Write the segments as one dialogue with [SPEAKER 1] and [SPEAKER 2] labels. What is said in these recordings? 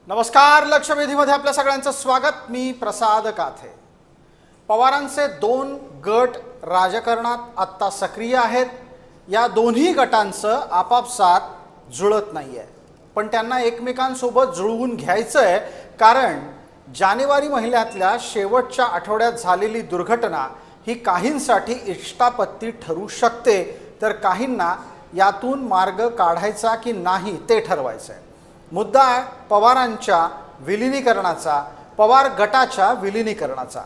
[SPEAKER 1] नमस्कार. लक्षवेधीमध्ये आपल्या सगळ्यांचं स्वागत. मी प्रसाद काथे. पवारांचे दोन गट राजकारणात आत्ता सक्रिय आहेत. या दोन्ही गटांचं आपापसात जुळत नाही आहे, पण त्यांना एकमेकांसोबत जुळवून घ्यायचं आहे. कारण जानेवारी महिन्यातल्या शेवटच्या आठवड्यात झालेली दुर्घटना ही काहींसाठी इष्टापत्ती ठरू शकते, तर काहींना यातून मार्ग काढायचा की नाही ते ठरवायचं आहे. मुद्दा आहे पवारांच्या विलिनीकरणाचा, पवार गटाच्या विलिनीकरणाचा.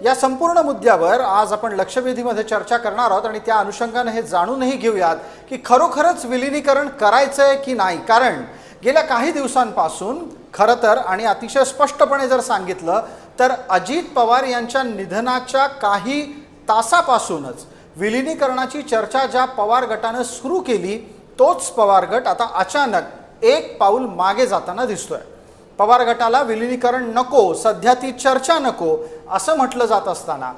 [SPEAKER 1] या संपूर्ण मुद्द्यावर आज आपण लक्षवेधीमध्ये चर्चा करणार आहोत आणि त्या अनुषंगाने हे जाणूनही घेऊयात की खरोखरच विलिनीकरण करायचं आहे की नाही. कारण गेल्या काही दिवसांपासून खरं तर आणि अतिशय स्पष्टपणे जर सांगितलं तर अजित पवार यांच्या निधनाच्या काही तासापासूनच विलिनीकरणाची चर्चा ज्या पवार गटानं सुरू केली, तोच पवार गट आता अचानक एक पाऊल मागे जाताना दिसतोय. पवार गटाला विलिनीकरण नको, सध्या ती चर्चा नको असं म्हटलं जात असताना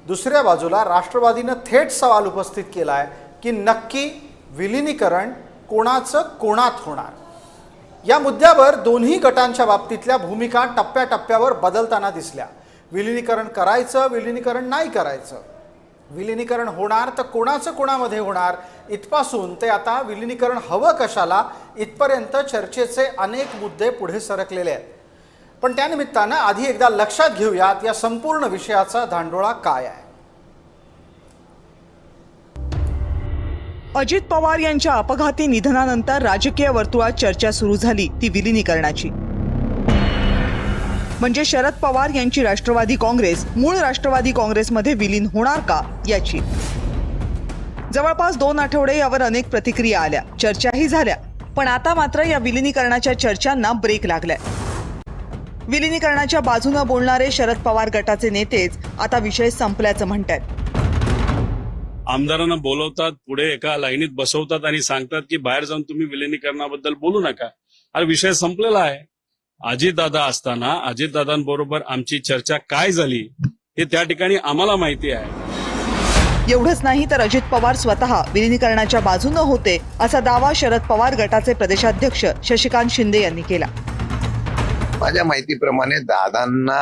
[SPEAKER 1] दुसऱ्या बाजूला राष्ट्रवादीनं थेट सवाल उपस्थित केलाय की नक्की विलिनीकरण कोणाचं कोणात होणार. या मुद्द्यावर दोन्ही गटांच्या बाबतीतल्या भूमिका टप्प्याटप्प्यावर बदलताना दिसल्या. विलिनीकरण करायचं, विलिनीकरण नाही करायचं, विलिनीकरण होणार तर कोणाचं कोणामध्ये होणार, इथपासून ते आता विलिनीकरण हवं कशाला इथपर्यंत चर्चेचे अनेक मुद्दे पुढे सरकलेले आहेत. पण त्यानिमित्तानं आधी एकदा लक्षात घेऊयात या संपूर्ण विषयाचा धांडोळा काय आहे.
[SPEAKER 2] अजित पवार यांच्या अपघाती निधनानंतर राजकीय वर्तुळात चर्चा सुरू झाली ती विलिनीकरणाची. म्हणजे शरद पवार यांची राष्ट्रवादी काँग्रेस मूळ राष्ट्रवादी काँग्रेसमध्ये विलीन होणार का याची. जवळपास 2 आठवडे यावर अनेक प्रतिक्रिया आल्या, चर्चाही झाल्या. पण आता मात्र या विलिनीकरणाच्या चर्चांना ब्रेक लागलाय. विलिनीकरणाच्या बाजूनं बोलणारे शरद पवार गटाचे नेतेच आता विषय संपल्याचं म्हणतात.
[SPEAKER 3] आमदारांना बोलवतात, पुढे एका लाईनीत बसवतात आणि सांगतात की बाहेर जाऊन तुम्ही विलिनीकरणाबद्दल बोलू नका. हा विषय संपलेला आहे. अजितदादा असताना अजितदादांबरोबर आमची चर्चा काय झाली हे त्या ठिकाणी आम्हाला माहिती आहे.
[SPEAKER 2] एवढंच नाही तर अजित पवार स्वतः विलिनीकरणाच्या बाजूनं होते असा दावा शरद पवार गटाचे प्रदेशाध्यक्ष शशिकांत शिंदे यांनी केला.
[SPEAKER 4] माझ्या माहितीप्रमाणे दादांना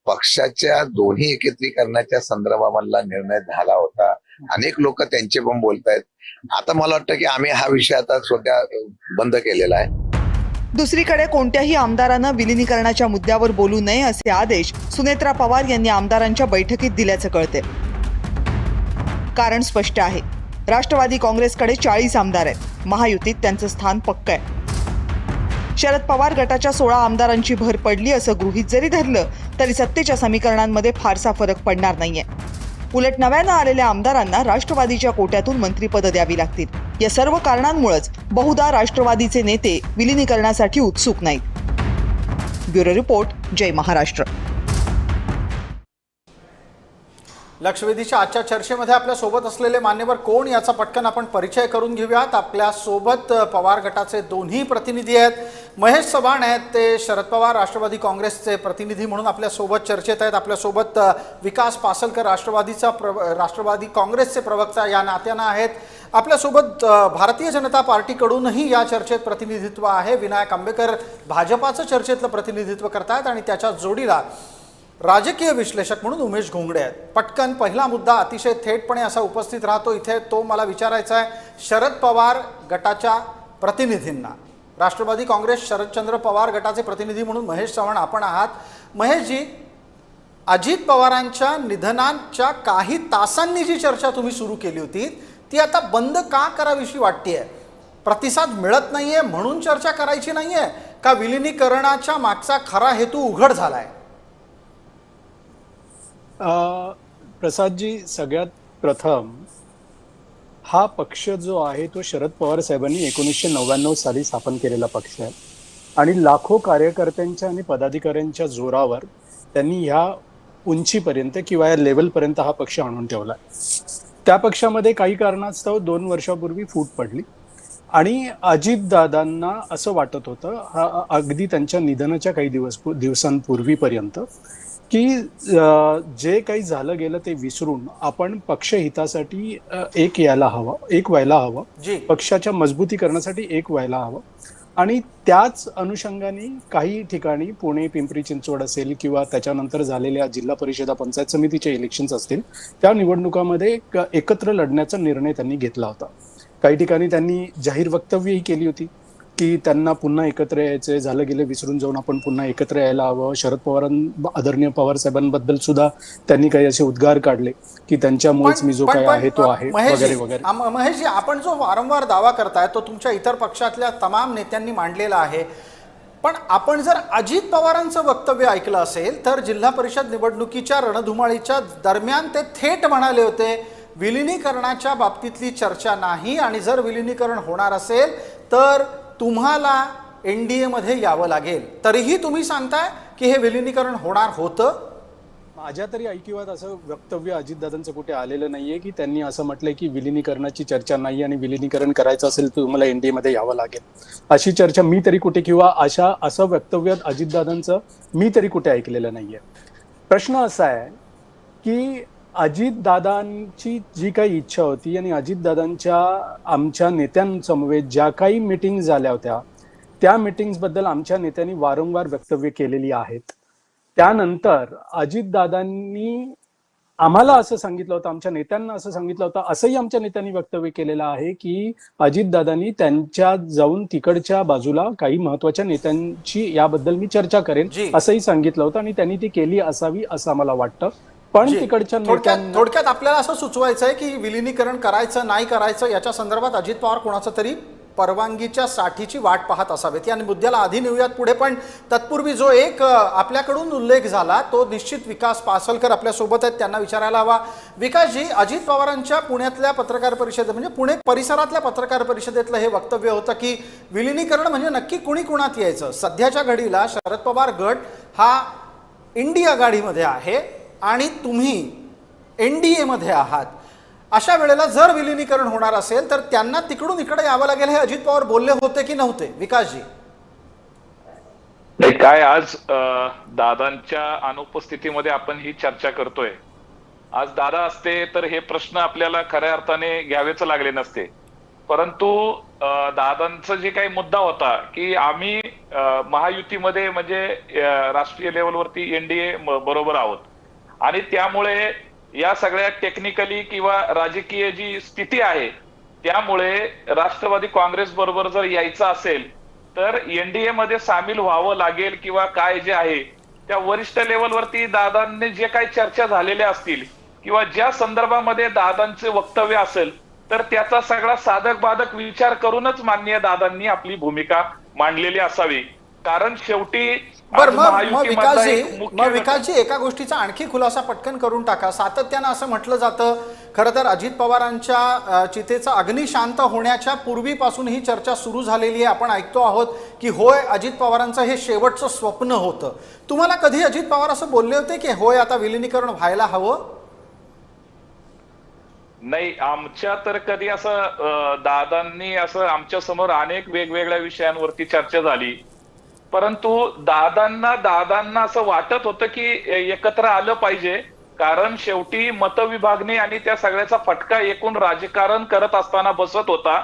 [SPEAKER 4] पक्षाच्या दोन्ही एकत्रीकरणाच्या संदर्भामधला निर्णय झाला होता. अनेक लोक त्यांचे पण बोलतायत. आता मला वाटतं की आम्ही हा विषय आता स्वतः बंद केलेला आहे.
[SPEAKER 2] दुसरीकडे कोणत्याही आमदारानं विलिनीकरणाच्या मुद्द्यावर बोलू नये असे आदेश सुनेत्रा पवार यांनी आमदारांच्या बैठकीत दिल्याचं कळते. कारण स्पष्ट आहे, राष्ट्रवादी काँग्रेसकडे 40 आमदार आहेत. महायुतीत त्यांचं स्थान पक्क आहे. शरद पवार गटाच्या 16 आमदारांची भर पडली असं गृहीत जरी धरलं तरी सत्तेच्या समीकरणांमध्ये फारसा फरक पडणार नाहीये. उलट नव्यानं आलेल्या आमदारांना राष्ट्रवादीच्या कोट्यातून मंत्रिपदं द्यावी लागतील. या सर्व कारणांमुळेच बहुधा राष्ट्रवादीचे नेते विलिनीकरणासाठी उत्सुक नाहीत. ब्युरो रिपोर्ट, जय महाराष्ट्र.
[SPEAKER 1] लक्षवेधीच्या आजच्या चर्चेमध्ये आपल्या सोबत असलेले मान्यवर कोण याचा पटकन आपण परिचय करून घेऊयात. आपल्या सोबत पवार गटाचे दोन्ही प्रतिनिधी आहेत. महेश चव्हाण आहेत, ते शरद पवार राष्ट्रवादी काँग्रेसचे प्रतिनिधी म्हणून आपल्या सोबत चर्चेत आहेत. आपल्या सोबत विकास पासलकर राष्ट्रवादी काँग्रेसचे प्रवक्ता या नात्यानं आहेत. आपल्यासोबत भारतीय जनता पार्टीकडूनही या चर्चेत प्रतिनिधित्व आहे. विनायक आंबेकर भाजपाचं चर्चेतलं प्रतिनिधित्व करतायत आणि त्याच्या जोडीला राजकीय विश्लेषक म्हणून उमेश घोंगडे आहेत. पटकन पहिला मुद्दा अतिशय थेटपणे असा उपस्थित राहतो इथे, तो मला विचारायचा आहे. शरद पवार गटाच्या प्रतिनिधींना, राष्ट्रवादी काँग्रेस शरदचंद्र पवार गटाचे प्रतिनिधी म्हणून महेश चव्हाण आपण आहात. महेशजी, अजित पवारांच्या निधनाच्या काही तासांनी जी चर्चा तुम्ही सुरू केली होती ती आता बंद का करावीशी वाटतेय? प्रतिसाद मिळत नाहीये म्हणून चर्चा करायची नाहीये का विलिनीकरणाच्या मागचा खरा हेतू उघड झालाय?
[SPEAKER 5] प्रसादजी, सगळ्यात प्रथम हा पक्ष जो आहे तो शरद पवार साहेबांनी 1999 साली स्थापन केलेला पक्ष आहे आणि लाखो कार्यकर्त्यांच्या आणि पदाधिकाऱ्यांच्या जोरावर त्यांनी ह्या उंचीपर्यंत किंवा या लेवलपर्यंत हा पक्ष आणून ठेवला. त्या पक्षामध्ये काही कारणास्तव 2 वर्षापूर्वी फूट पडली आणि अजितदादांना असं वाटत होतं, हा अगदी त्यांच्या निधनाच्या काही दिवसांपूर्वीपर्यंत, की जे काही झालं गेलं ते विसरून आपण पक्षहितासाठी एक व्हायला हवं, पक्षाच्या मजबूतीकरणासाठी एक व्हायला हवं आणि त्याच अनुषंगाने काही ठिकाणी पुणे, पिंपरी चिंचवड असेल किंवा त्याच्यानंतर झालेल्या जिल्हा परिषदा, पंचायत समितीचे इलेक्शन्स असतील, त्या निवडणुकामध्ये एकत्र लढण्याचा निर्णय त्यांनी घेतला होता. काही ठिकाणी त्यांनी जाहीर वक्तव्यही केली होती की त्यांना पुन्हा एकत्र यायचे, झालं गेलं विसरून जाऊन आपण पुन्हा एकत्र यायला हवं. शरद आदरणीय पवार साहेबांबद्दल सुद्धा त्यांनी काही असे उद्गार काढले की त्यांच्यामुळेच मी जो काही आहे तो आहे वगैरे वगैरे.
[SPEAKER 1] महेशजी, आपण जो वारंवार दावा करताय तो तुमच्या इतर पक्षातल्या तमाम नेत्यांनी मांडलेला आहे, पण आपण जर अजित पवारांचं वक्तव्य ऐकलं असेल तर जिल्हा परिषद निवडणुकीच्या रणधुमाळीच्या दरम्यान ते थेट म्हणाले होते विलिनीकरणाच्या बाबतीतली चर्चा नाही, आणि जर विलिनीकरण होणार असेल तर तुम्हाला एनडीए मध्ये यावं लागेल. तरीही तुम्ही सांगताय की हे विलिनीकरण होणार होतं.
[SPEAKER 5] माझ्या तरी ऐकिवात असं वक्तव्य अजितदादांचं कुठे आलेलं नाहीये की त्यांनी असं म्हटलंय की विलिनीकरणाची चर्चा नाही आणि विलिनीकरण करायचं असेल तर तुम्हाला एनडीए मध्ये यावं लागेल, अशी चर्चा मी तरी कुठे किंवा असं वक्तव्य अजितदादांचं मी तरी कुठे ऐकलेलं नाहीये. प्रश्न असा आहे की अजितदादांची जी काही इच्छा होती आणि अजितदादांच्या आमच्या नेत्यांसमवेत ज्या काही मीटिंग झाल्या होत्या त्या मीटिंग्सबद्दल आमच्या नेत्यांनी वारंवार वक्तव्य केलेली आहेत. त्यानंतर अजितदादांनी आम्हाला असं सांगितलं होतं, आमच्या नेत्यांना असं सांगितलं होतं, असंही आमच्या नेत्यांनी वक्तव्य केलेलं आहे की अजितदादांनी त्यांच्या जाऊन तिकडच्या बाजूला काही महत्वाच्या नेत्यांची याबद्दल मी चर्चा करेन असंही सांगितलं होतं आणि त्यांनी ती केली असावी असं आम्हाला वाटतं. पण तिकडच्या
[SPEAKER 1] थोडक्यात आपल्याला असं सुचवायचं आहे की विलिनीकरण करायचं नाही करायचं याच्या संदर्भात अजित पवार कोणाचं तरी परवानगीच्या साठीची वाट पाहत असावेत. या मुद्द्याला आधी नेऊयात पुढे, पण तत्पूर्वी जो एक आपल्याकडून उल्लेख झाला तो निश्चित विकास पासलकर आपल्यासोबत आहेत, त्यांना विचारायला हवा. विकासजी, अजित पवारांच्या पुण्यातल्या पत्रकार परिषदेत म्हणजे पुणे परिसरातल्या पत्रकार परिषदेतलं हे वक्तव्य होतं की विलिनीकरण म्हणजे नक्की कुणी कुणात यायचं. सध्याच्या घडीला शरद पवार गट हा इंडिया आघाडीमध्ये आहे आणि तुम्ही एनडीए मध्ये आहात. अशा वेळेला जर विलिनीकरण होणार असेल तर त्यांना तिकडून इकडे यावं लागेल, हे अजित पवार बोलले होते की नव्हते? विकासजी,
[SPEAKER 6] नाही काय आज दादांच्या अनुपस्थितीमध्ये आपण ही चर्चा करतोय. आज दादा असते तर हे प्रश्न आपल्याला खऱ्या अर्थाने घ्यावेच लागले नसते. परंतु दादांचा जे काही मुद्दा होता की आम्ही महायुतीमध्ये म्हणजे राष्ट्रीय लेवलवरती एनडीए बरोबर आहोत आणि त्यामुळे या सगळ्या टेक्निकली किंवा राजकीय जी स्थिती आहे त्यामुळे राष्ट्रवादी काँग्रेस बरोबर जर यायचं असेल तर एनडीए मध्ये सामील व्हावं लागेल किंवा काय जे आहे त्या वरिष्ठ लेवलवरती दादांनी जे काही चर्चा झालेल्या असतील किंवा ज्या संदर्भामध्ये दादांचे वक्तव्य असेल तर त्याचा सगळा साधक बाधक विचार करूनच माननीय दादांनी आपली भूमिका मांडलेली असावी. कारण शेवटी
[SPEAKER 1] विकासजी एका गोष्टीचा आणखी खुलासा पटकन करून टाका. सातत्यानं असं म्हटलं जातं, खरं तर अजित पवारांच्या चितेचा अग्नी शांत होण्याच्या पूर्वीपासून ही चर्चा सुरू झालेली आहे. आपण ऐकतो आहोत की होय अजित पवारांचं हे शेवटचं स्वप्न होतं. तुम्हाला कधी अजित पवार असं बोलले होते की होय आता विलिनीकरण व्हायला हवं?
[SPEAKER 6] नाही, आमच्या तर कधी असं दादांनी असं आमच्या समोर अनेक वेगवेगळ्या विषयांवरती चर्चा झाली, परंतु दादांना असं वाटत होतं की एकत्र आलं पाहिजे. कारण शेवटी मतविभागणी आणि त्या सगळ्याचा फटका एकूण राजकारण करत असताना बसत होता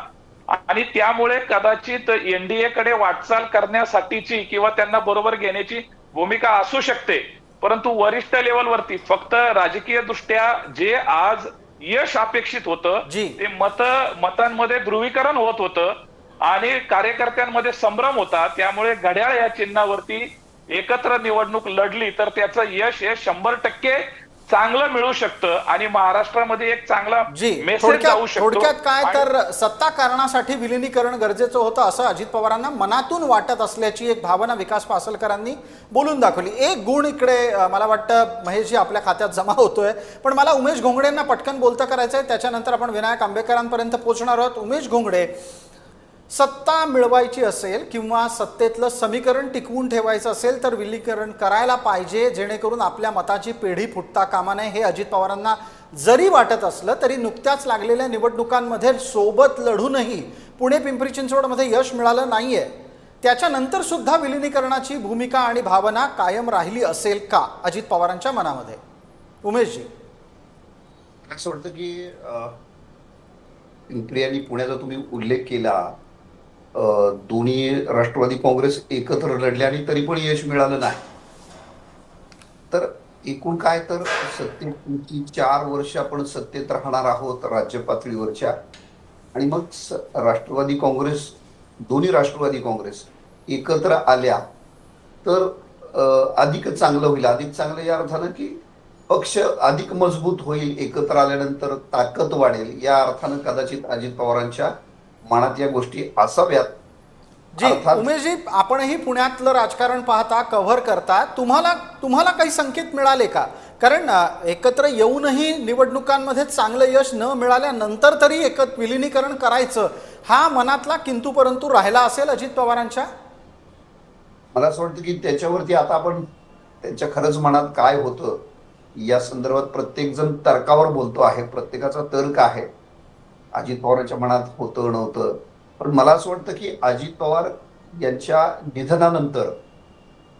[SPEAKER 6] आणि त्यामुळे कदाचित एनडीए कडे वाटचाल करण्यासाठीची किंवा त्यांना बरोबर घेण्याची भूमिका असू शकते. परंतु वरिष्ठ लेवलवरती फक्त राजकीय दृष्ट्या जे आज यश अपेक्षित होतं ते मतांमध्ये ध्रुवीकरण होत होतं आणि कार्यकर्त्यांमध्ये संभ्रम होता. त्यामुळे घड्याळ या चिन्हावरती एकत्र निवडणूक लढली तर त्याचं यश हे 100% चांगलं मिळू शकतं आणि महाराष्ट्रामध्ये एक चांगला मेसेज जाऊ शकतो.
[SPEAKER 1] थोडक्यात काय तर सत्ता कारणासाठी विलिनीकरण गरजेचं होतं असं अजित पवारांना मनातून वाटत असल्याची एक भावना विकास पासलकरांनी बोलून दाखवली. एक गुण इकडे मला वाटतं महेशजी आपल्या खात्यात जमा होतोय, पण मला उमेश घोंगडेंना पटकन बोलतं करायचंय, त्याच्यानंतर आपण विनायक आंबेकरांपर्यंत पोहोचणार आहोत. उमेश घोंगडे, सत्ता मिळवायची असेल किंवा सत्तेतलं समीकरण टिकवून ठेवायचं असेल तर विलिनीकरण करायला पाहिजे जेणेकरून आपल्या मताची पेढी फुटता कामा नये, हे अजित पवारांना जरी वाटत असलं तरी नुकत्याच लागलेल्या निवडणुकांमध्ये सोबत लढूनही पुणे पिंपरी चिंचवडमध्ये यश मिळालं नाहीये. त्याच्यानंतर सुद्धा विलिनीकरणाची भूमिका आणि भावना कायम राहिली असेल का अजित पवारांच्या मनामध्ये? उमेशजी,
[SPEAKER 7] असं वाटतं की पिंपरी आणि पुण्याचा तुम्ही उल्लेख केला
[SPEAKER 8] दोन्ही राष्ट्रवादी काँग्रेस एकत्र लढले आणि तरी पण यश मिळालं नाही. तर एकूण काय तर सत्तेची 4 वर्ष आपण सत्तेत राहणार आहोत राज्य पातळीवरच्या, आणि मग राष्ट्रवादी काँग्रेस, दोन्ही राष्ट्रवादी काँग्रेस एकत्र आल्या तर अधिक चांगलं होईल. अधिक चांगलं या अर्थानं की पक्ष अधिक मजबूत होईल, एकत्र आल्यानंतर ताकद वाढेल, या अर्थानं कदाचित अजित पवारांच्या मनात या गोष्टी असाव्यात.
[SPEAKER 1] जी उमेशजी, आपणही पुण्यातलं राजकारण पाहता, कव्हर करता, तुम्हाला काही संकेत मिळाले का? कारण एकत्र येऊनही निवडणुकांमध्ये चांगलं यश न मिळाल्यानंतर तरी विलिनीकरण करायचं हा मनातला किंतु परंतु राहिला असेल अजित पवारांच्या.
[SPEAKER 8] मला असं वाटतं की त्याच्यावरती आता आपण त्यांच्या खरंच मनात काय होतं या संदर्भात प्रत्येक जण तर्कावर बोलतो आहे, प्रत्येकाचा तर्क आहे. अजित पवारांच्या मनात होतं नव्हतं, पण मला असं वाटतं की अजित पवार यांच्या निधनानंतर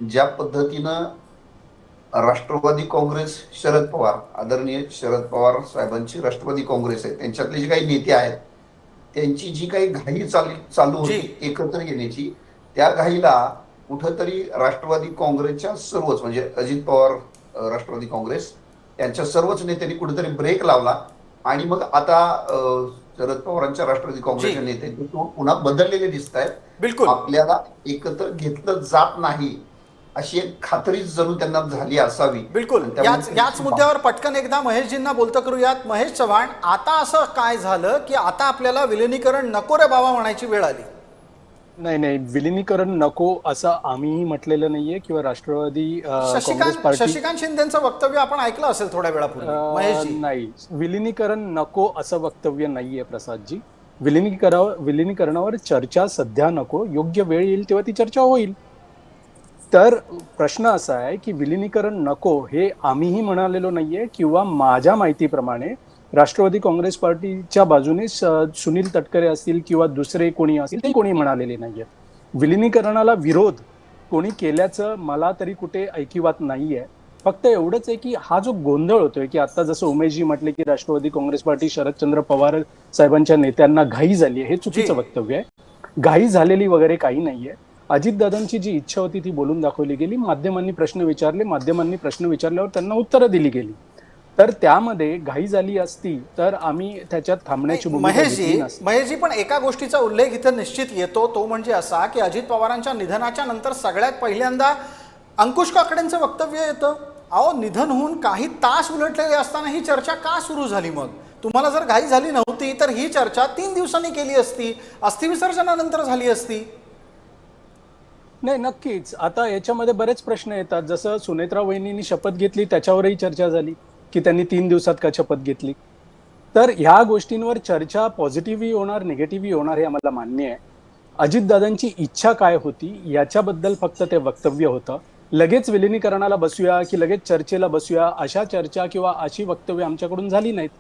[SPEAKER 8] ज्या पद्धतीनं राष्ट्रवादी काँग्रेस, शरद पवार, आदरणीय शरद पवार साहेबांची राष्ट्रवादी काँग्रेस आहे, त्यांच्यातले जे काही नेते आहेत त्यांची जी काही घाई चालू होती एकत्र येण्याची, त्या घाईला कुठंतरी राष्ट्रवादी काँग्रेसच्या सर्वच, म्हणजे अजित पवार राष्ट्रवादी काँग्रेस यांच्या सर्वच नेत्यांनी कुठेतरी ब्रेक लावला. आणि मग आता शरद पवारांच्या राष्ट्रवादी काँग्रेसच्या नेत्यांचे पुन्हा बदललेले दिसत आहेत.
[SPEAKER 1] बिलकुल
[SPEAKER 8] आपल्याला एकत्र घेतलं जात नाही अशी एक खात्री जणू त्यांना झाली असावी.
[SPEAKER 1] बिलकुल. याच मुद्द्यावर पटकन एकदा महेशजींना बोलतं करूयात. महेश चव्हाण, आता असं काय झालं की आता आपल्याला विलिनीकरण नको रे बाबा म्हणायची वेळ आली?
[SPEAKER 5] नाही, विलिनीकरण नको असं आम्हीही म्हटलेलं नाहीये किंवा राष्ट्रवादी काँग्रेस पार्टी.
[SPEAKER 1] शशिकांत शिंदेचं वक्तव्य आपण ऐकलं असेल थोड्या वेळापूर्वी. महेशजी,
[SPEAKER 5] नाही, विलिनीकरण नको असं वक्तव्य नाहीये प्रसादजी. विलिनीकरणावर चर्चा सध्या नको, योग्य वेळ येईल तेव्हा ती चर्चा होईल. तर प्रश्न असा आहे की विलिनीकरण नको हे आम्हीही म्हणालेलो नाहीये, किंवा माझ्या माहितीप्रमाणे राष्ट्रवादी काँग्रेस पार्टीच्या बाजूने सुनील तटकरे असतील किंवा दुसरे कोणी असतील ते कोणी म्हणालेले नाहीये. विलिनीकरणाला विरोध कोणी केल्याचं मला तरी कुठे ऐकिवात नाहीये. फक्त एवढंच आहे की हा जो गोंधळ होतोय की आता जसं उमेशजी म्हटले की राष्ट्रवादी काँग्रेस पार्टी शरदचंद्र पवार साहेबांच्या नेत्यांना घाई झाली आहे, हे चुकीचं वक्तव्य आहे. घाई झालेली वगैरे काही नाहीये. अजितदादांची जी इच्छा होती ती बोलून दाखवली गेली. माध्यमांनी प्रश्न विचारले, माध्यमांनी प्रश्न विचारल्यावर त्यांना उत्तरं दिली गेली. तर त्यामध्ये घाई झाली असती तर आम्ही त्याच्यात थांबण्याची भूमिका घेतली नसती.
[SPEAKER 1] महेशजी, पण एका गोष्टीचा उल्लेख इथं निश्चित येतो, तो म्हणजे असा की अजित पवारांच्या निधनाच्या नंतर सगळ्यात पहिल्यांदा अंकुश काकडेंचं वक्तव्य येतं. अहो, निधन होऊन काही तास उलटलेले असताना ही चर्चा का सुरू झाली? मग तुम्हाला जर घाई झाली नव्हती तर ही चर्चा 3 दिवसांनी केली असती, अस्थिविसर्जनानंतर झाली असती.
[SPEAKER 5] नाही, नक्कीच. आता याच्यामध्ये बरेच प्रश्न येतात. जसं सुनेत्रा वहिनींनी शपथ घेतली त्याच्यावरही चर्चा झाली की त्यांनी 3 दिवसात का शपथ घेतली. तर ह्या गोष्टींवर चर्चा पॉझिटिव्हही होणार, निगेटिव्हही होणार, हे आम्हाला मान्य आहे. अजितदादांची इच्छा काय होती याच्याबद्दल फक्त ते वक्तव्य होतं. लगेच विलिनीकरणाला बसूया की लगेच चर्चेला बसूया अशा चर्चा किंवा अशी वक्तव्य आमच्याकडून झाली नाहीत.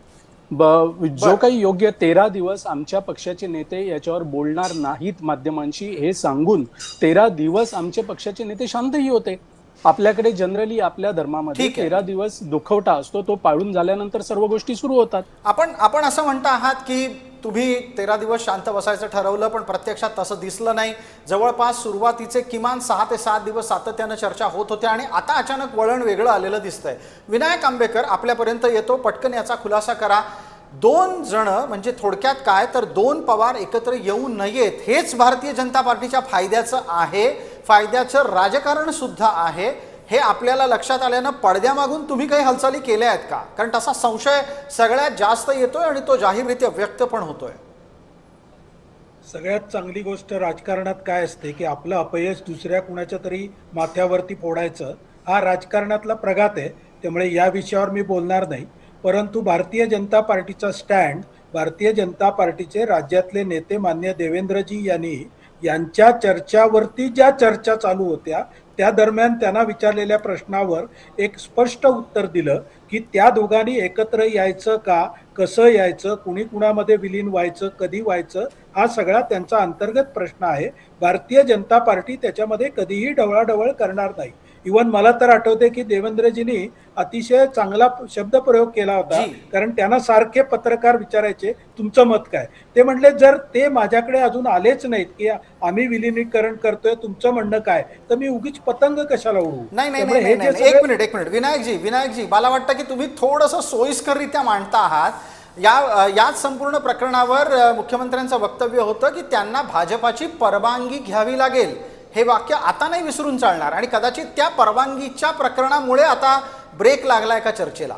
[SPEAKER 5] जो काही योग्य 13 दिवस आमच्या पक्षाचे नेते याच्यावर बोलणार नाहीत माध्यमांशी हे सांगून 13 दिवस आमचे पक्षाचे नेते शांतही होते. आपल्याकडे जनरली आपल्या धर्मामध्ये 13 दिवस दुखवटा असतो, तो पाळून झाल्यानंतर सर्व गोष्टी सुरू होतात.
[SPEAKER 1] आपण असं म्हणता आहात की तुम्ही 13 दिवस शांत बसायचं ठरवलं, पण प्रत्यक्षात तसं दिसलं नाही. जवळपास सुरुवातीचे किमान 6 ते 7 दिवस सातत्यानं चर्चा होत होत्या आणि आता अचानक वळण वेगळं आलेलं दिसतंय. विनायक आंबेकर आपल्यापर्यंत येतो, पटकन याचा खुलासा करा. 2 जण म्हणजे थोडक्यात काय तर 2 पवार एकत्र येऊ नयेत हेच भारतीय जनता पार्टीच्या फायद्याचं आहे, फायद्याचं राजकारण सुद्धा आहे, हे आपल्याला लक्षात आल्यानं पडद्यामागून तुम्ही काही हालचाली केल्या आहेत का? कारण तसा संशय सगळ्यात जास्त येतोय आणि तो जाहीररित्या व्यक्त पण होतोय.
[SPEAKER 9] सगळ्यात चांगली गोष्ट राजकारणात काय असते की आपलं अपयश दुसऱ्या कुणाच्या तरी माथ्यावरती फोडायचं, हा राजकारणातला प्रघात आहे. त्यामुळे या विषयावर मी बोलणार नाही. परंतु भारतीय जनता पार्टीचा स्टँड, भारतीय जनता पार्टीचे राज्यातले नेते मान्य देवेंद्रजी यांच्या चर्चावरती ज्या चर्चा चालू होत्या त्या दरम्यान त्यांना विचारलेल्या प्रश्नावर एक स्पष्ट उत्तर दिलं की त्या दोघांनी एकत्र यायचं का, कसं यायचं, कुणी कुणामध्ये विलीन व्हायचं, कधी व्हायचं, हा सगळा त्यांचा अंतर्गत प्रश्न आहे. भारतीय जनता पार्टी त्याच्यामध्ये कधीही ढवळाढवळ करणार नाही. इवन मला तर आठवते की देवेंद्रजींनी अतिशय चांगला शब्दप्रयोग केला होता,
[SPEAKER 1] जी.
[SPEAKER 9] कारण त्यांना सारखे पत्रकार विचारायचे तुमचं मत काय. ते म्हणले जर ते माझ्याकडे अजून आलेच नाहीत की आम्ही विलिनीकरण करतोय, तुमचं म्हणणं काय, तर मी उगीच पतंग कशाला उडवू.
[SPEAKER 1] नाही नाही
[SPEAKER 9] त्यामुळे
[SPEAKER 1] नाही
[SPEAKER 9] हे
[SPEAKER 1] नाही
[SPEAKER 9] जे
[SPEAKER 1] नाही.
[SPEAKER 9] सगळे-
[SPEAKER 1] एक मिनिट विनायकजी मला वाटतं की तुम्ही थोडंसं सोयीस्कररित्या मांडता आहात. याच संपूर्ण प्रकरणावर मुख्यमंत्र्यांचं वक्तव्य होतं की त्यांना भाजपाची परवानगी घ्यावी लागेल. हे वाक्य आता नाही विसरून चालणार आणि कदाचित त्या परवानगीच्या प्रकरणामुळे आता ब्रेक लागलाय का चर्चेला?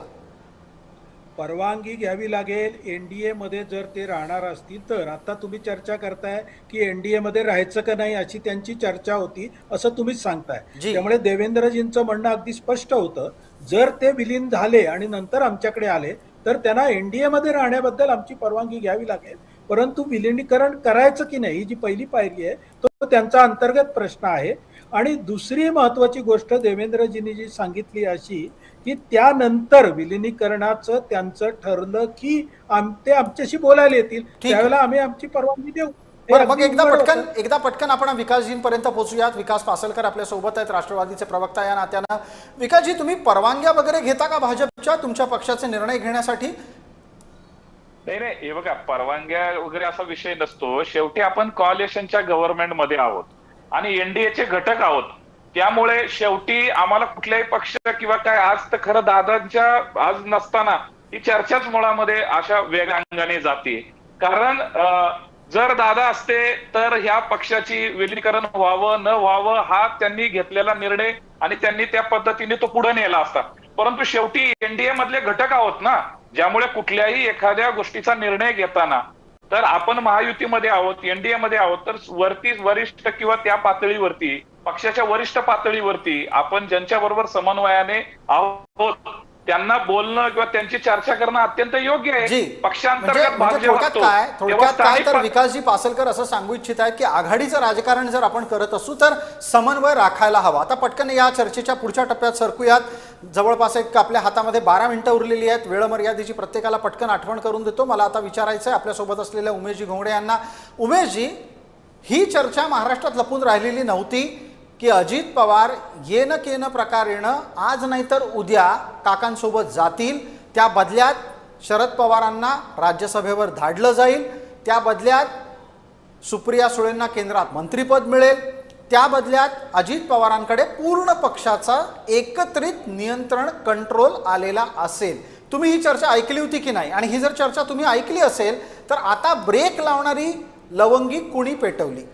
[SPEAKER 9] परवानगी घ्यावी लागेल. एनडीए मध्ये जर ते राहणार असतील तर. आता तुम्ही चर्चा करताय की एनडीए मध्ये राहायचं का नाही अशी त्यांची चर्चा होती असं तुम्हीच सांगताय.
[SPEAKER 1] जी.
[SPEAKER 9] त्यामुळे देवेंद्रजींचं म्हणणं अगदी स्पष्ट होतं, जर ते विलीन झाले आणि नंतर आमच्याकडे आले तर त्यांना एनडीए मध्ये राहण्याबद्दल आमची परवानगी घ्यावी लागेल. परंतु विलिनीकरण करायचं की नाही ही जी पहिली पायरी आहे तो त्यांचा अंतर्गत प्रश्न आहे. आणि दुसरी महत्वाची गोष्ट देवेंद्रजींनी जी सांगितली अशी की त्यानंतर विलिनीकरणाचं त्यांचं ठरलं की ते आमच्याशी बोलायला येतील,
[SPEAKER 1] आहे.
[SPEAKER 9] त्यावेळेला आम्ही आमची परवानगी देऊ. हे
[SPEAKER 1] बरं, मग
[SPEAKER 9] अगदी
[SPEAKER 1] एकदा
[SPEAKER 9] उघड
[SPEAKER 1] पटकन
[SPEAKER 9] होतं.
[SPEAKER 1] आपण विकासजींपर्यंत पोहोचूयात. विकास पासलकर आपल्या सोबत आहेत, राष्ट्रवादीचे प्रवक्ता या नात्यानं. विकासजी, तुम्ही परवानग्या वगैरे घेता का भाजपच्या तुमच्या पक्षाचे निर्णय घेण्यासाठी?
[SPEAKER 6] नाही नाही, हे बघा, परवानग्या वगैरे असा विषय नसतो. शेवटी आपण कॉलिशनच्या गव्हर्नमेंटमध्ये आहोत आणि एनडीएचे घटक आहोत. त्यामुळे शेवटी आम्हाला कुठल्याही पक्ष किंवा काय, आज तर खरं दादांच्या आज नसताना ही चर्चाच मुळामध्ये अशा वेगळ्या अंगाने जाते. कारण जर दादा असते तर ह्या पक्षाची विलीनीकरण व्हावं न व्हावं हा त्यांनी घेतलेला निर्णय आणि त्यांनी त्या पद्धतीने तो पुढे नेला असता. परंतु शेवटी एनडीए मधले घटक आहोत ना, ज्यामुळे कुठल्याही एखाद्या गोष्टीचा निर्णय घेताना तर आपण महायुतीमध्ये आहोत, एनडीए मध्ये आहोत, तर वरिष्ठ किंवा त्या पातळीवरती पक्षाच्या वरिष्ठ पातळीवरती आपण ज्यांच्या बरोबर समन्वयाने आहोत त्यांना बोलणं किंवा त्यांची चर्चा करणं अत्यंत योग्य आहे.
[SPEAKER 1] जी,
[SPEAKER 6] पक्षांतर्गत भाग जेव्हा
[SPEAKER 1] थोडक्यात
[SPEAKER 6] असतो,
[SPEAKER 1] काय
[SPEAKER 6] तेव्हा
[SPEAKER 1] थोडक्यात काय तर
[SPEAKER 6] स्थानिक
[SPEAKER 1] विकासजी पासलकर असं सांगू इच्छित आहेत की आघाडीचं राजकारण जर आपण करत असू तर समन्वय राखायला हवा. आता पटकन या चर्चेच्या पुढच्या टप्प्यात सरकूयात. जवळपास एक आपल्या हातामध्ये 12 मिनिटं उरलेली आहेत. वेळ मर्यादेची प्रत्येकाला पटकन आठवण करून देतो. मला आता विचारायचं आहे आपल्यासोबत असलेल्या उमेशजी घोंगडे यांना. उमेशजी, ही चर्चा महाराष्ट्रात लपून राहिलेली नव्हती की अजित पवार येणं केनं प्रकारेनं आज नाही तर उद्या काकांसोबत जातील, त्या बदल्यात शरद पवारांना राज्यसभेवर धाडलं जाईल, त्या बदल्यात सुप्रिया सुळेंना केंद्रात मंत्रिपद मिळेल, त्या बदल्यात अजित पवारांकडे पूर्ण पक्षाचा एकत्रित नियंत्रण कंट्रोल आलेला असेल. तुम्ही ही चर्चा ऐकली होती की नाही? आणि ही जर चर्चा तुम्ही ऐकली असेल तर आता ब्रेक लावणारी लवंगी कुणी पेटवली?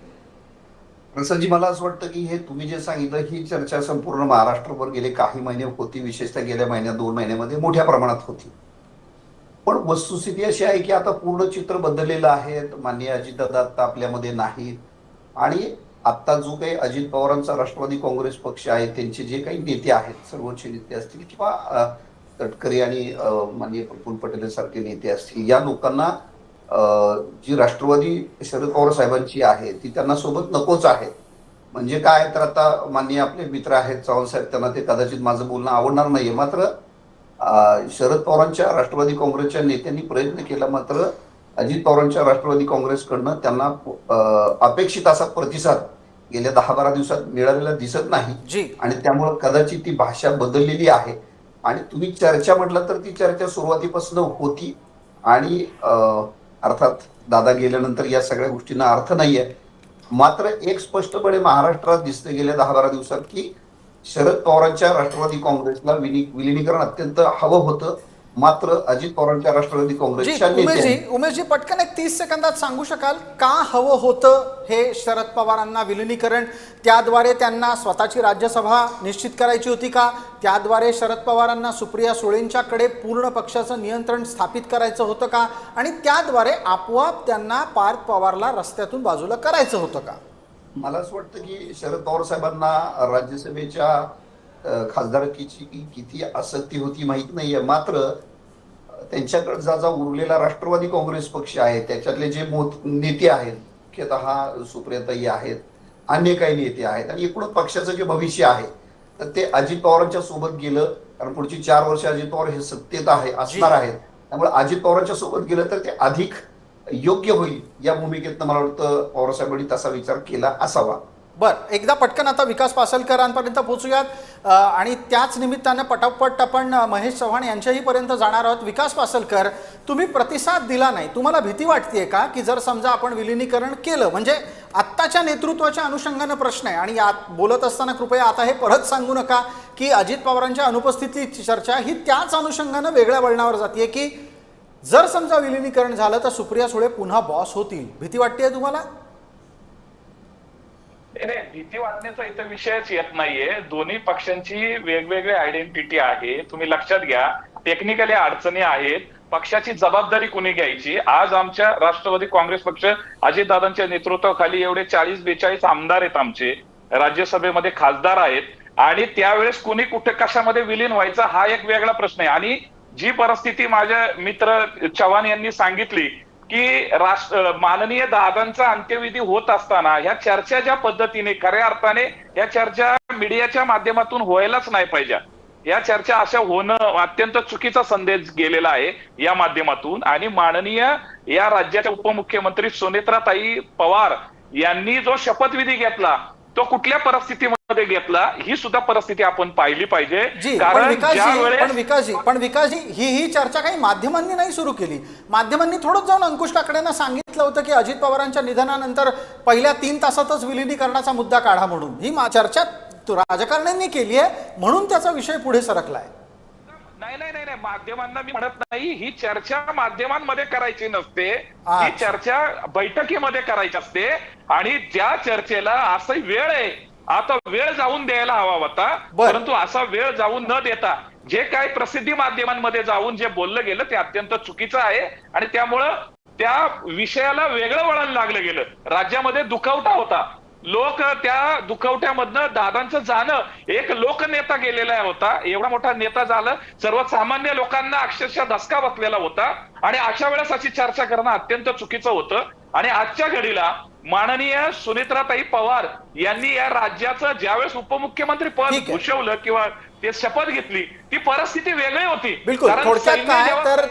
[SPEAKER 8] प्रसादजी, मला असं वाटतं की हे तुम्ही जे सांगितलं ही चर्चा संपूर्ण महाराष्ट्रभर गेले काही महिने होती, विशेषतः गेल्या महिन्यात 2 महिन्यामध्ये मोठ्या प्रमाणात होती. पण वस्तुस्थिती अशी आहे की आता पूर्ण चित्र बदललेलं आहे. माननीय अजितदादा आता आपल्यामध्ये नाहीत आणि आता जो काही अजित पवारांचा राष्ट्रवादी काँग्रेस पक्ष आहे त्यांचे जे काही नेते आहेत, सर्वोच्च नेते असतील किंवा तटकरे आणि माननीय प्रफुल्ल पटेल सारखे नेते असतील, या लोकांना जी राष्ट्रवादी शरद पवार साहेबांची आहे ती त्यांना सोबत नकोच आहे. म्हणजे काय तर आता माननीय आपले मित्र आहेत चव्हाण साहेब, त्यांना ते कदाचित माझं बोलणं आवडणार नाहीये, मात्र शरद पवारांच्या राष्ट्रवादी काँग्रेसच्या नेत्यांनी प्रयत्न केला, मात्र अजित पवारांच्या राष्ट्रवादी काँग्रेसकडनं त्यांना अपेक्षित असा प्रतिसाद गेल्या 10-12 दिवसात मिळालेला दिसत नाही. आणि त्यामुळे कदाचित ती भाषा बदललेली आहे. आणि तुम्ही चर्चा म्हटलं तर ती चर्चा सुरुवातीपासून होती आणि अर्थात दादा गेल्यानंतर या सगळ्या गोष्टींना अर्थ नाहीये. मात्र एक स्पष्टपणे महाराष्ट्रात दिसते गेल्या 10-12 दिवसात की शरद पवारांच्या राष्ट्रवादी काँग्रेसला विलिनीकरण अत्यंत हवं होतं, मात्र अजित पवारांच्या राष्ट्रवादी काँग्रेसच्या
[SPEAKER 1] उमेशजी पटकन एक 30 सेकंदात सांगू शकाल का हवं होतं हे शरद पवारांना विलिनीकरण? त्याद्वारे त्यांना स्वतःची राज्यसभा निश्चित करायची होती का? त्याद्वारे शरद पवारांना सुप्रिया सुळेंच्याकडे पूर्ण पक्षाचं नियंत्रण स्थापित करायचं होतं का? आणि त्याद्वारे आपोआप त्यांना पार्थ पवारला रस्त्यातून बाजूला करायचं होतं का?
[SPEAKER 8] मला असं वाटतं की शरद पवार साहेबांना राज्यसभेच्या खासदारकीची किती आसक्ती होती माहित नाहीये, मात्र त्यांच्याकडे जा उरलेला राष्ट्रवादी काँग्रेस पक्ष आहे त्याच्यातले जे नेते आहेत, मुख्यतः सुप्रियाताई आहेत, अन्य काही नेते आहेत आणि एकूण पक्षाचं जे भविष्य आहे तर ते अजित पवारांच्या सोबत गेलं. कारण पुढची 4 वर्ष अजित पवार हे सत्तेत असणार आहेत, त्यामुळे अजित पवारांच्या सोबत गेलं तर ते अधिक योग्य होईल या भूमिकेतनं मला वाटतं पवार साहेबांनी तसा विचार केला असावा.
[SPEAKER 1] बरं, एकदा पटकन आता विकास पासलकरांपर्यंत पोहोचूयात आणि त्याच निमित्तानं पटापट आपण महेश चव्हाण यांच्याही पर्यंत जाणार आहोत. विकास पासलकर, तुम्ही प्रतिसाद दिला नाही, तुम्हाला भीती वाटतेय का की जर समजा आपण विलिनीकरण केलं, म्हणजे आत्ताच्या नेतृत्वाच्या अनुषंगानं प्रश्न आहे आणि यात बोलत असताना कृपया आता हे परत सांगू नका की अजित पवारांच्या अनुपस्थितीची चर्चा ही त्याच अनुषंगानं वेगळ्या वळणावर जाते की जर समजा विलिनीकरण झालं तर सुप्रिया सुळे पुन्हा बॉस होतील. भीती वाटतेय तुम्हाला?
[SPEAKER 6] नाही, भीती वाटण्याचा इथं विषयच येत नाहीये. दोन्ही पक्षांची वेगवेगळी आयडेंटिटी आहे. तुम्ही लक्षात घ्या, टेक्निकली अडचणी आहेत. पक्षाची जबाबदारी कुणी घ्यायची? आज आमच्या राष्ट्रवादी काँग्रेस पक्ष अजितदादांच्या नेतृत्वाखाली एवढे 40-42 आमदार आहेत, आमचे राज्यसभेमध्ये खासदार आहेत, आणि त्यावेळेस कुणी कुठे कशामध्ये विलीन व्हायचा हा एक वेगळा प्रश्न आहे. आणि जी परिस्थिती माझ्या मित्र चव्हाण यांनी सांगितली की माननीय दादांचा अंत्यविधी होत असताना ह्या चर्चा ज्या पद्धतीने, खऱ्या अर्थाने या चर्चा मीडियाच्या माध्यमातून व्हायलाच नाही पाहिजे. या चर्चा अशा होणं अत्यंत चुकीचा संदेश गेलेला आहे या माध्यमातून. आणि माननीय या राज्याच्या उपमुख्यमंत्री सुनेत्राताई पवार यांनी जो शपथविधी घेतला तो कुठल्या परिस्थितीमध्ये घेतला ही सुद्धा परिस्थिती आपण पाहिली पाहिजे.
[SPEAKER 1] कारण विकासजी ही चर्चा काही माध्यमांनी नाही सुरू केली. माध्यमांनी थोडंच जाऊन अंकुश काकडेंना सांगितलं होतं की अजित पवारांच्या निधनानंतर पहिल्या 3 तासातच विलिनीकरणाचा मुद्दा काढा म्हणून. ही चर्चा राजकारण्यांनी केली आहे म्हणून त्याचा विषय पुढे सरकलाय.
[SPEAKER 6] नाही, माध्यमांना मी म्हणत नाही, ही चर्चा माध्यमांमध्ये करायची नसते, ही चर्चा बैठकीमध्ये करायची असते. आणि ज्या चर्चेला असं वेळ आहे, आता वेळ जाऊन द्यायला हवा होता, परंतु असा वेळ जाऊन न देता जे काही प्रसिद्धी माध्यमांमध्ये जाऊन जे बोललं गेलं ते अत्यंत चुकीचं आहे. आणि त्यामुळं त्या विषयाला वेगळं वळण लागलं गेलं. राज्यामध्ये दुखवटा होता, लोक त्या दुखवट्यामधनं दादांचं जाणं, एक लोकनेता गेलेला होता, एवढा मोठा नेता झालं, सर्वसामान्य लोकांना अक्षरशः धसका बसलेला होता. आणि अशा वेळेस अशी चर्चा करणं अत्यंत चुकीचं होतं. आणि आजच्या घडीला माननीय सुनेत्राताई पवार यांनी या राज्याचं ज्यावेळेस उपमुख्यमंत्री पद भूषवलं किंवा ते शपथ घेतली, ती परिस्थिती वेगळी होती.
[SPEAKER 1] बिलकुल.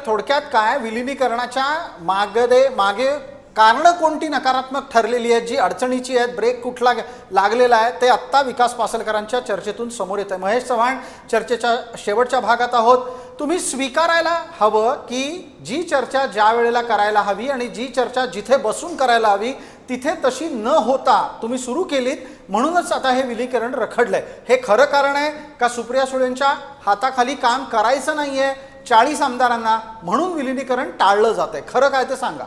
[SPEAKER 1] थोडक्यात काय विलिनीकरणाच्या मागे कारणं कोणती नकारात्मक ठरलेली आहेत, जी अडचणीची आहेत, ब्रेक कुठला लागलेला आहे, ते आत्ता विकास पासलकरांच्या चर्चेतून समोर येत आहे. महेश चव्हाण, चर्चेच्या शेवटच्या भागात आहोत. तुम्ही स्वीकारायला हवं की जी चर्चा ज्या वेळेला करायला हवी आणि जी चर्चा जिथे बसून करायला हवी तिथे तशी न होता तुम्ही सुरू केलीत, म्हणूनच आता हे विलीनीकरण रखडलंय. हे खरं कारण आहे का सुप्रिया सुळेंच्या हाताखाली काम करायचं नाहीये 40 आमदारांना म्हणून विलीनीकरण टाळलं जात आहे? खरं काय ते सांगा.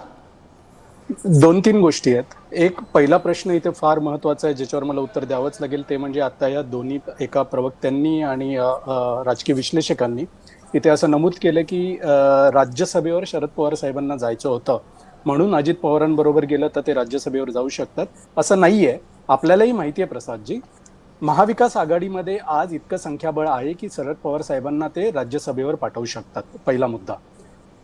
[SPEAKER 5] 2-3 गोष्टी आहेत. एक पहिला प्रश्न इथे फार महत्वाचा आहे ज्याच्यावर मला उत्तर द्यावंच लागेल, ते म्हणजे आता या दोन्ही एका प्रवक्त्यांनी आणि राजकीय विश्लेषकांनी इथे असं नमूद केलं की राज्यसभेवर शरद पवार साहेबांना जायचं होतं म्हणून अजित पवारांबरोबर गेलं तर ते राज्यसभेवर जाऊ शकतात. असं नाहीये. आपल्यालाही माहिती आहे प्रसादजी, महाविकास आघाडीमध्ये आज इतकं संख्याबळ आहे की शरद पवार साहेबांना ते राज्यसभेवर पाठवू शकतात. पहिला मुद्दा.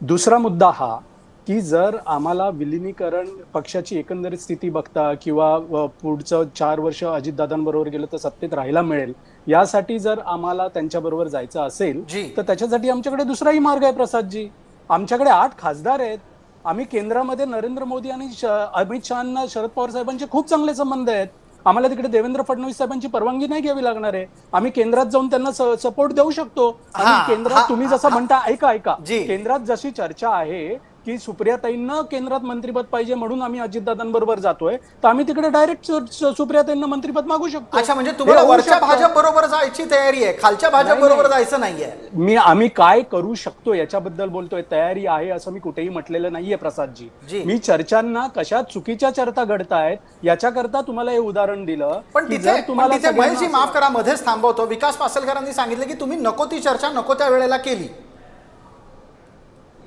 [SPEAKER 5] दुसरा मुद्दा हा की जर आम्हाला विलिनीकरण पक्षाची एकंदरीत स्थिती बघता किंवा पुढचं 4 वर्ष अजितदादांबरोबर गेलं तर सत्तेत राहायला मिळेल, यासाठी जर आम्हाला त्यांच्याबरोबर जायचं असेल तर त्याच्यासाठी आमच्याकडे दुसराही मार्ग आहे प्रसादजी. आमच्याकडे 8 खासदार आहेत. आम्ही केंद्रामध्ये नरेंद्र मोदी आणि अमित शहांना, शरद पवार साहेबांचे खूप चांगले संबंध आहेत. आम्हाला तिकडे देवेंद्र फडणवीस साहेबांची परवानगी नाही घ्यावी लागणार आहे. आम्ही केंद्रात जाऊन त्यांना सपोर्ट देऊ शकतो. आणि केंद्रात तुम्ही जसं म्हणता, ऐका केंद्रात जशी चर्चा आहे की सुप्रियाताईंना केंद्रात मंत्रिपद पाहिजे म्हणून आम्ही अजितदादांबरोबर जातोय, तर आम्ही तिकडे डायरेक्ट सुप्रियाताईंना मंत्रिपद मागू शकतो.
[SPEAKER 1] अच्छा, म्हणजे तुम्हाला वरच्या भाजप बरोबर जायची तयारी आहे, खालच्या भाजप बरोबर जायचं नाहीये.
[SPEAKER 5] आम्ही काय करू शकतो याच्याबद्दल बोलतोय. तयारी आहे असं मी कुठेही म्हटलेलं नाहीये प्रसादजी. मी चर्चांना कशा चुकीच्या चर्चा घडतायत याच्याकरता तुम्हाला हे उदाहरण दिलं.
[SPEAKER 1] पण तिथे तुम्हाला माफ करा, मध्येच थांबवतो. विकास पासलकरांनी सांगितलं की तुम्ही नको ती चर्चा नको त्या वेळेला केली.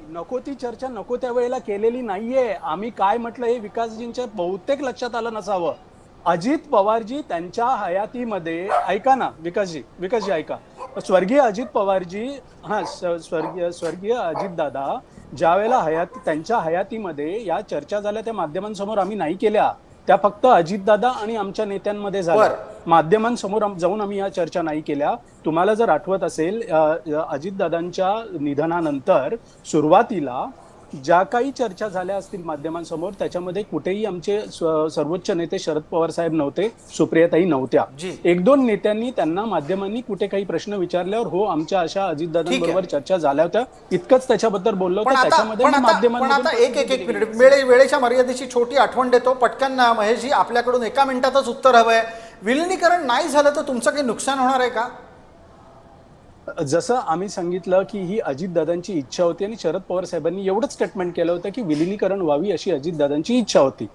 [SPEAKER 5] नको ती चर्चा नको त्या वेळेला केलेली नाहीये. आम्ही काय म्हटलं हे विकासजींच्या बहुतेक लक्षात आलं नसावं. अजित पवारजी त्यांच्या हयातीमध्ये, ऐका ना विकासजी ऐका, स्वर्गीय अजित पवारजी, स्वर्गीय अजितदादा ज्या वेळेला त्यांच्या हयातीमध्ये या चर्चा झाल्या त्या माध्यमांसमोर आम्ही नाही केल्या. त्या फक्त अजितदादा आणि आमच्या नेत्यांमध्ये झाल्या. माध्यमांसमोर जाऊन आम्ही या चर्चा नाही केल्या. तुम्हाला जर आठवत असेल, अजितदादांच्या निधनानंतर सुरुवातीला ज्या काही चर्चा झाल्या असतील माध्यमांसमोर त्याच्यामध्ये कुठेही आमचे सर्वोच्च नेते शरद पवार साहेब नव्हते, सुप्रियाताई नव्हत्या.
[SPEAKER 1] जी.
[SPEAKER 5] एक दोन नेत्यांनी त्यांना माध्यमांनी कुठे काही प्रश्न विचारल्यावर हो आमच्या अशा अजितदादांबरोबर चर्चा झाल्या होत्या इतकंच त्याच्याबद्दल बोललो
[SPEAKER 1] पण
[SPEAKER 5] होतं.
[SPEAKER 1] आता
[SPEAKER 5] त्याच्यामध्ये
[SPEAKER 1] पण
[SPEAKER 5] मी
[SPEAKER 1] आता
[SPEAKER 5] माध्यमांमधून
[SPEAKER 1] एक मिनिट वेळेच्या मर्यादेची छोटी आठवण देतो पटकन. महेशजी, आपल्याकडून एका मिनिटातच उत्तर हवंय. विलिनीकरण नाही झालं तर तुमचं काही नुकसान होणार आहे का?
[SPEAKER 5] जसं आम्ही सांगितलं की ही अजितदादांची इच्छा होती आणि शरद पवार साहेबांनी एवढंच स्टेटमेंट केलं होतं की विलिनीकरण व्हावी अशी अजितदादांची इच्छा होती.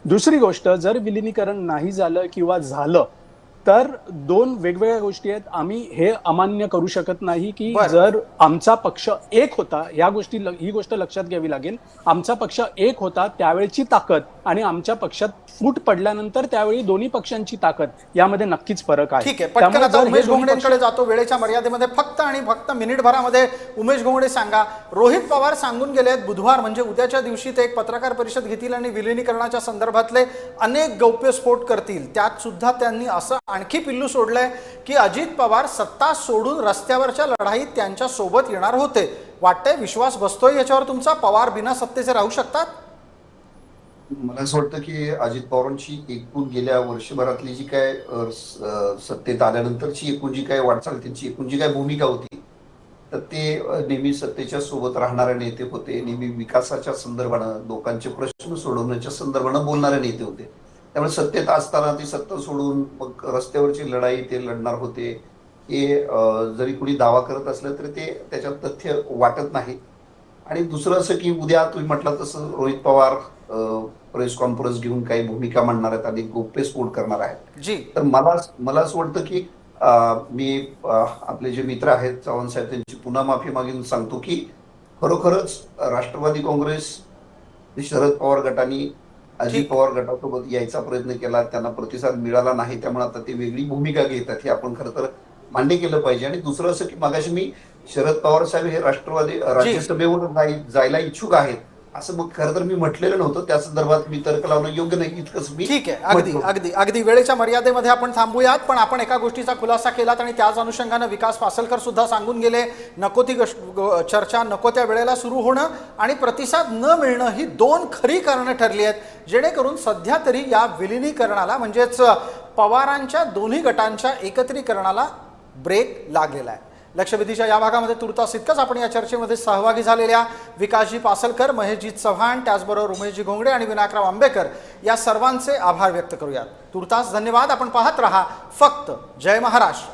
[SPEAKER 5] दुसरी गोष्ट, जर विलिनीकरण नाही झालं किंवा झालं तर दोन वेगवेगळ्या गोष्टी आहेत. आम्ही हे अमान्य करू शकत नाही की जर आमचा पक्ष एक होता, ही गोष्ट लक्षात घ्यावी लागेल. आमचा पक्ष एक होता त्यावेळेची ताकद आणि आमच्या पक्षात फूट पडल्यानंतर त्यावेळी दोन्ही पक्षांची ताकद यामध्ये नक्कीच फरक आहे.
[SPEAKER 1] ठीक आहे, पटकन आता उमेश घोंगडेंकडे जातो वेळेच्या मर्यादेमध्ये. फक्त आणि फक्त मिनिटभरामध्ये उमेश घोंगडे सांगा, रोहित पवार सांगून गेले आहेत बुधवार म्हणजे उद्याच्या दिवशी ते एक पत्रकार परिषद घेतील आणि विलिनीकरणाच्या संदर्भातले अनेक गौप्यस्फोट करतील. त्यात सुद्धा त्यांनी असं आणखी पिल्लू सोडलंय की अजित पवार सत्ता सोडून रस्त्यावरच्या लढाईत त्यांच्या सोबत येणार होते. वाटतंय विश्वास बसतोय याच्यावर तुमचा? पवार बिना सत्तेचे राहू शकतात?
[SPEAKER 8] मला असं वाटतं की अजित पवारांची एकूण गेल्या वर्षभरातली जी काय सत्तेत आल्यानंतरची एकूण जी काय वाटचाल, त्यांची एकूण जी काय भूमिका होती, तर ते नेहमी सत्तेच्या सोबत राहणारे नेते होते. नेहमी विकासाच्या संदर्भानं, लोकांचे प्रश्न सोडवण्याच्या संदर्भानं बोलणारे नेते होते. त्यामुळे सत्तेत असताना ती सत्ता सोडून मग रस्त्यावरची लढाई ते लढणार होते. हे जरी कुणी दावा करत असलं तरी ते त्याच्यात तथ्य वाटत नाही. आणि दुसरं असं की उद्या तुम्ही म्हटलं तसं रोहित पवार प्रेस कॉन्फरन्स घेऊन काही भूमिका मांडणार आहेत आणि गौप्यस्फोट करणार आहेत.
[SPEAKER 1] जी.
[SPEAKER 8] तर मला असं वाटतं की मी आपले जे मित्र आहेत चव्हाण साहेब त्यांची पुन्हा माफी मागून सांगतो की खरोखरच राष्ट्रवादी काँग्रेस, शरद पवार गटाने अजित पवार गटासोबत यायचा प्रयत्न केला, त्यांना प्रतिसाद मिळाला नाही. त्यामुळे आता ते वेगळी भूमिका घेतात हे आपण खरं तर मान्य केलं पाहिजे. आणि दुसरं असं की मगाशी मी शरद पवार साहेब हे राष्ट्रवादी राज्यसभेवर जायला इच्छुक आहेत असं मग खरं तर मी म्हटलेलं नव्हतं. त्या संदर्भात मी तर्क लावणं योग्य नाही इतकंच मी.
[SPEAKER 1] ठीक आहे, अगदी वेळेच्या मर्यादेमध्ये आपण थांबूयात. पण आपण एका गोष्टीचा खुलासा केलात आणि त्याच अनुषंगानं विकास पासलकर सुद्धा सांगून गेले, नको ती चर्चा नको त्या वेळेला सुरू होणं आणि प्रतिसाद न मिळणं ही दोन खरी कारणं ठरली आहेत जेणेकरून सध्या तरी या विलिनीकरणाला म्हणजेच पवारांच्या दोन्ही गटांच्या एकत्रीकरणाला ब्रेक लागलेला आहे. लक्षवेधीच्या या भागामध्ये तुर्तास इतकंच. आपण या चर्चेमध्ये सहभागी झालेल्या विकासजी पासलकर, महेशजी चव्हाण, त्याचबरोबर उमेशजी घोंगडे आणि विनायकराव आंबेकर या सर्वांचे आभार व्यक्त करूयात. तुर्तास धन्यवाद. आपण पाहत रहा फक्त जय महाराष्ट्र.